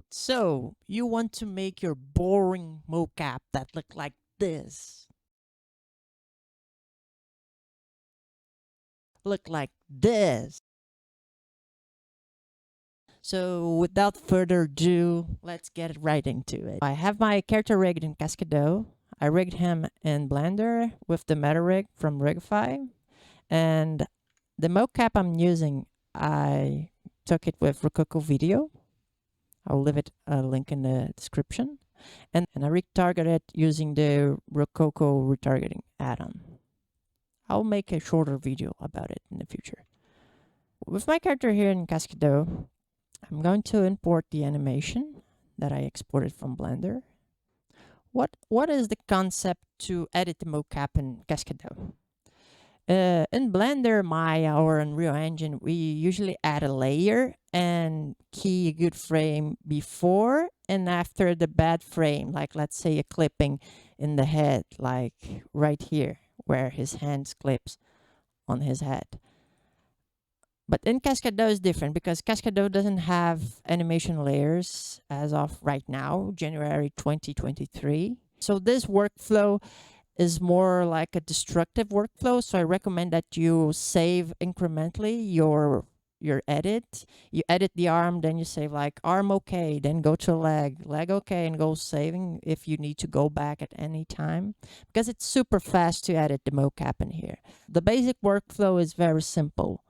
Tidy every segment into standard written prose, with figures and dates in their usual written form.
So you want to make your boring mocap that look like this. Look like this. So without further ado, let's get right into it. I have my character rigged in Cascadeur. I rigged him in Blender with the meta rig from Rigify. And the mocap I'm using, I took it with Rococo Video. I'll leave it a link in the description. And I retarget it using the Rococo retargeting add-on. I'll make a shorter video about it in the future. With my character here in Cascadeur, I'm going to import the animation that I exported from Blender. What is the concept to edit the mocap in Cascadeur? In Blender, Maya, or Unreal Engine, we usually add a layer and key a good frame before and after the bad frame, like let's say a clipping in the head, like right here, where his hands clips on his head. But in Cascadeur is different because Cascadeur doesn't have animation layers as of right now, January 2023. So this workflow is more like a destructive workflow. So I recommend that you save incrementally your edit. You edit the arm, then you save like arm okay, then go to leg okay, and go saving if you need to go back at any time, because it's super fast to edit the mocap in here. The basic workflow is very simple.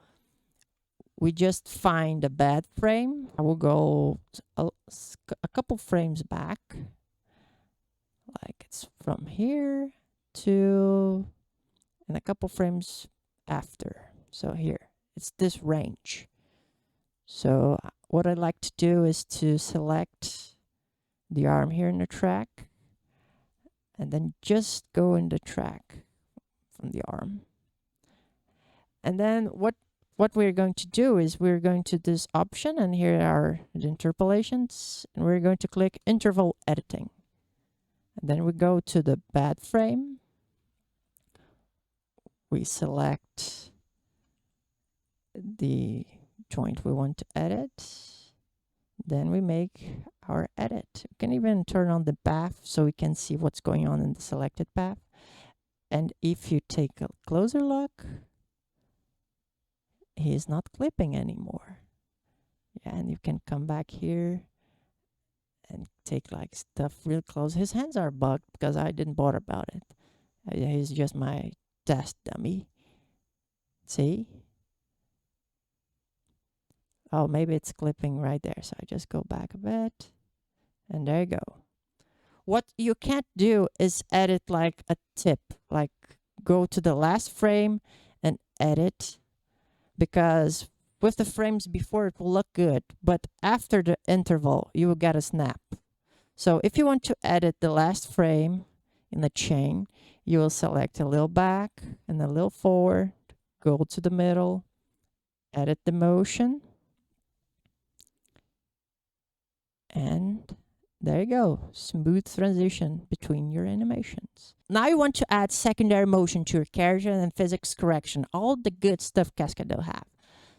We just find a bad frame. I will go a couple frames back, like it's from here to, and a couple frames after. So here, it's this range. So what I like to do is to select the arm here in the track, and then just go in the track from the arm. And then what we're going to do is we're going to this option, and here are the interpolations, and we're going to click interval editing. And then we go to the bad frame. We select the joint we want to edit. Then we make our edit. We can even turn on the path so we can see what's going on in the selected path. And if you take a closer look, he's not clipping anymore. Yeah, and you can come back here and take like stuff real close. His hands are bugged because I didn't bother about it. He's just my test dummy. See? Oh, maybe it's clipping right there. So I just go back a bit. And there you go. What you can't do is edit like a tip. Like go to the last frame and edit. Because with the frames before, it will look good. But after the interval, you will get a snap. So if you want to edit the last frame in the chain, you will select a little back and a little forward. Go to the middle. Edit the motion. And there you go. Smooth transition between your animations. Now you want to add secondary motion to your character and physics correction. All the good stuff Cascadeur have.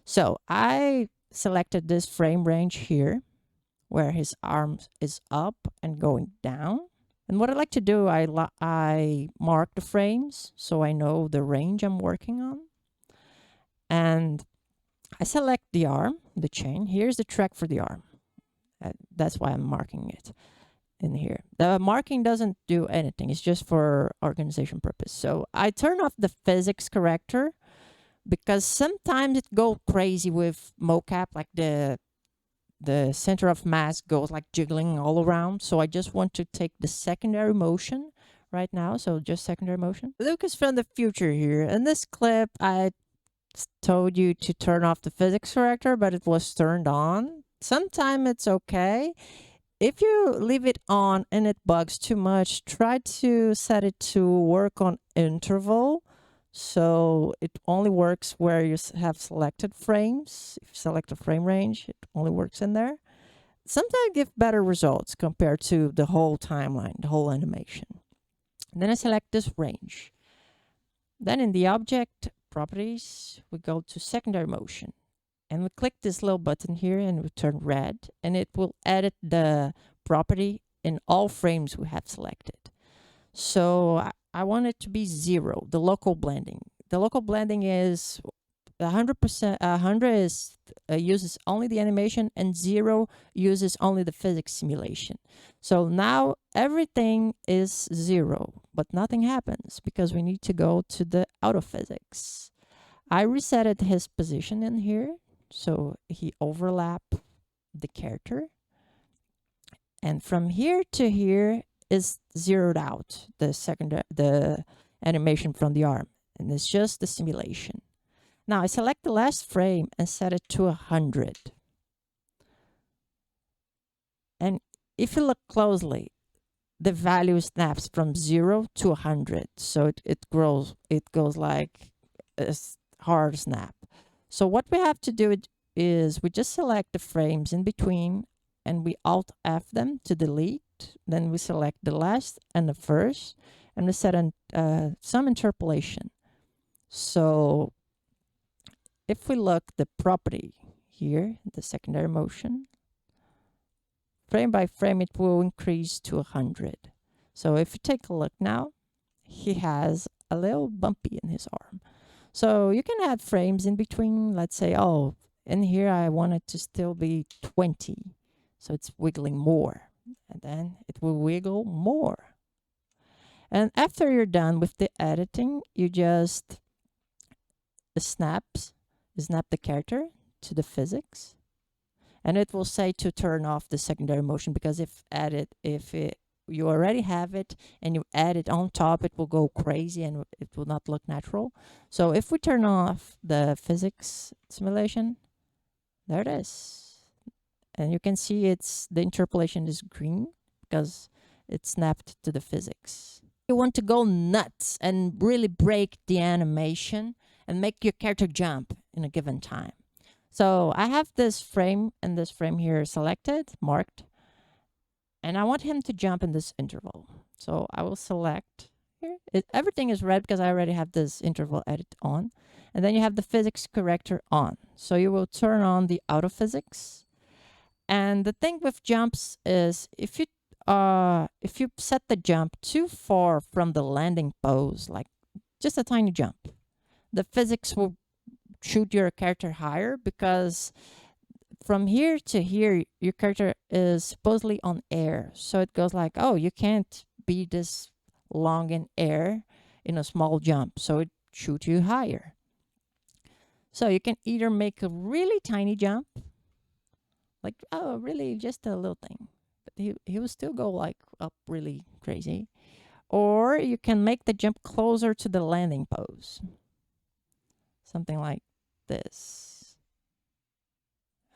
So I selected this frame range here, where his arm is up and going down. And what I like to do, I mark the frames so I know the range I'm working on. And I select the arm, the chain. Here's the track for the arm. That's why I'm marking it in here. The marking doesn't do anything. It's just for organization purpose. So I turn off the physics corrector because sometimes it goes crazy with mocap, like the center of mass goes like jiggling all around. So I just want to take the secondary motion right now. So just secondary motion. Lucas from the future here. In this clip, I told you to turn off the physics corrector, but it was turned on. Sometimes it's okay. If you leave it on and it bugs too much, try to set it to work on interval. So it only works where you have selected frames. If you select a frame range, it only works in there. Sometimes give better results compared to the whole timeline, the whole animation. And then I select this range. Then in the object properties, we go to secondary motion. and we click this little button here and we turn red, and it will edit the property in all frames we have selected. So I want it to be 0, the local blending. The local blending is 100%, 100 is uses only the animation, and 0 uses only the physics simulation. So now everything is 0, but nothing happens because we need to go to the auto physics. I resetted his position in here, so he overlap the character. And from here to here is zeroed out, the animation from the arm, and it's just the simulation. Now I select the last frame and set it to 100. And if you look closely, the value snaps from 0 to 100. So it goes like a hard snap. So what we have to do is we just select the frames in between and we Alt F them to delete. Then we select the last and the first, and we set some interpolation. So if we look the property here, the secondary motion, frame by frame, it will increase to 100. So if you take a look now, he has a little bumpy in his arm. So you can add frames in between. Let's say, oh, in here I want it to still be 20. So it's wiggling more. And then it will wiggle more. And after you're done with the editing, you just snap the character to the physics. And it will say to turn off the secondary motion, because if you already have it and you add it on top, it will go crazy and it will not look natural. So if we turn off the physics simulation, there it is. And you can see the interpolation is green because it's snapped to the physics. You want to go nuts and really break the animation and make your character jump in a given time. So I have this frame and this frame here selected, marked, and I want him to jump in this interval. So I will select here. Everything is red because I already have this interval edit on. And then you have the physics corrector on. So you will turn on the auto physics. And the thing with jumps is if you set the jump too far from the landing pose, like just a tiny jump, the physics will shoot your character higher, because from here to here, your character is supposedly on air. So it goes like, oh, you can't be this long in air in a small jump. So it shoots you higher. So you can either make a really tiny jump, like, oh, really just a little thing, but he will still go like up really crazy. Or you can make the jump closer to the landing pose. Something like this.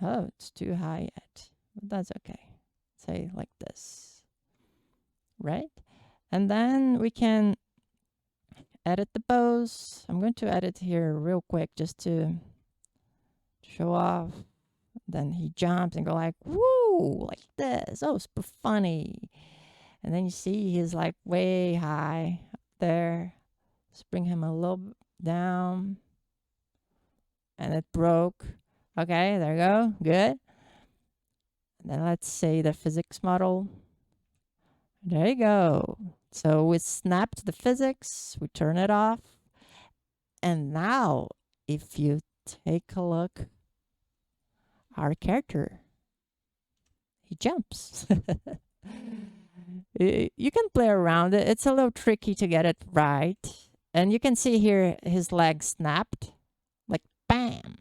Oh, it's too high yet. But that's okay. Say like this. Right? And then we can edit the pose. I'm going to edit here real quick just to show off. Then he jumps and go like, woo, like this. Oh, super funny. And then you see he's like way high up there. Let's bring him a little down. And it broke. Okay, there you go. Good. And then let's say the physics model. There you go. So we snapped the physics. We turn it off. And now, if you take a look, our character, he jumps. You can play around it. It's a little tricky to get it right. And you can see here his leg snapped. Like, bam.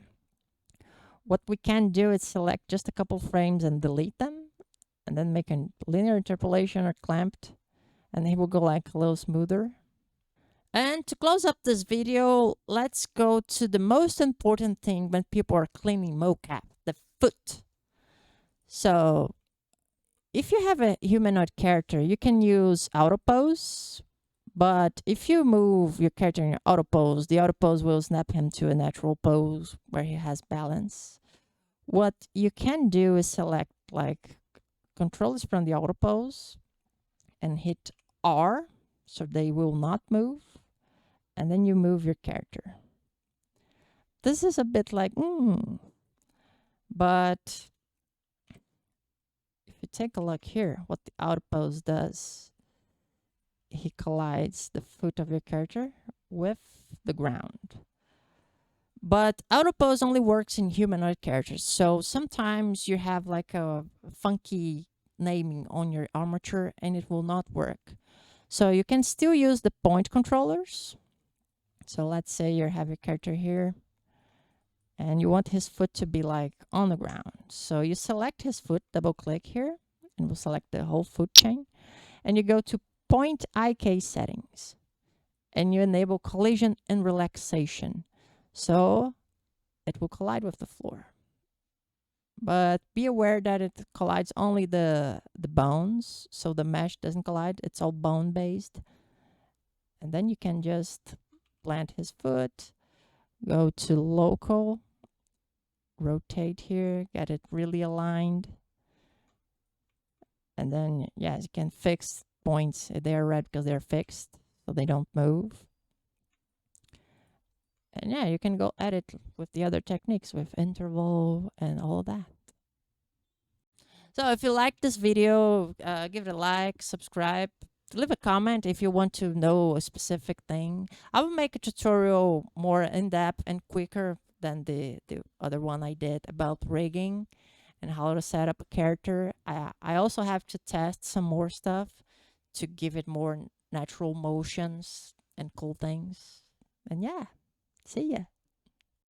What we can do is select just a couple frames and delete them. And then make a linear interpolation or clamped. And he will go like a little smoother. And to close up this video, let's go to the most important thing when people are cleaning mocap, the foot. So if you have a humanoid character, you can use auto pose. But if you move your character in your auto pose, the auto pose will snap him to a natural pose where he has balance. What you can do is select like controls from the auto pose and hit R so they will not move. And then you move your character. This is a bit like, But if you take a look here, what the autopose does, he collides the foot of your character with the ground. But autopose only works in humanoid characters. So sometimes you have like a funky naming on your armature and it will not work. So you can still use the point controllers. So let's say you have your character here and you want his foot to be like on the ground. So you select his foot, double click here, and we'll select the whole foot chain. And you go to point IK settings and you enable collision and relaxation. So it will collide with the floor. But be aware that it collides only the bones. So the mesh doesn't collide. It's all bone based. And then you can just plant his foot, go to local, rotate here, get it really aligned. And then, yes, you can fix points. They're red because they're fixed, so they don't move. And yeah, you can go edit with the other techniques with interval and all that. So if you like this video, give it a like, subscribe, leave a comment if you want to know a specific thing. I will make a tutorial more in-depth and quicker than the other one I did about rigging and how to set up a character. I also have to test some more stuff to give it more natural motions and cool things. And yeah, see ya.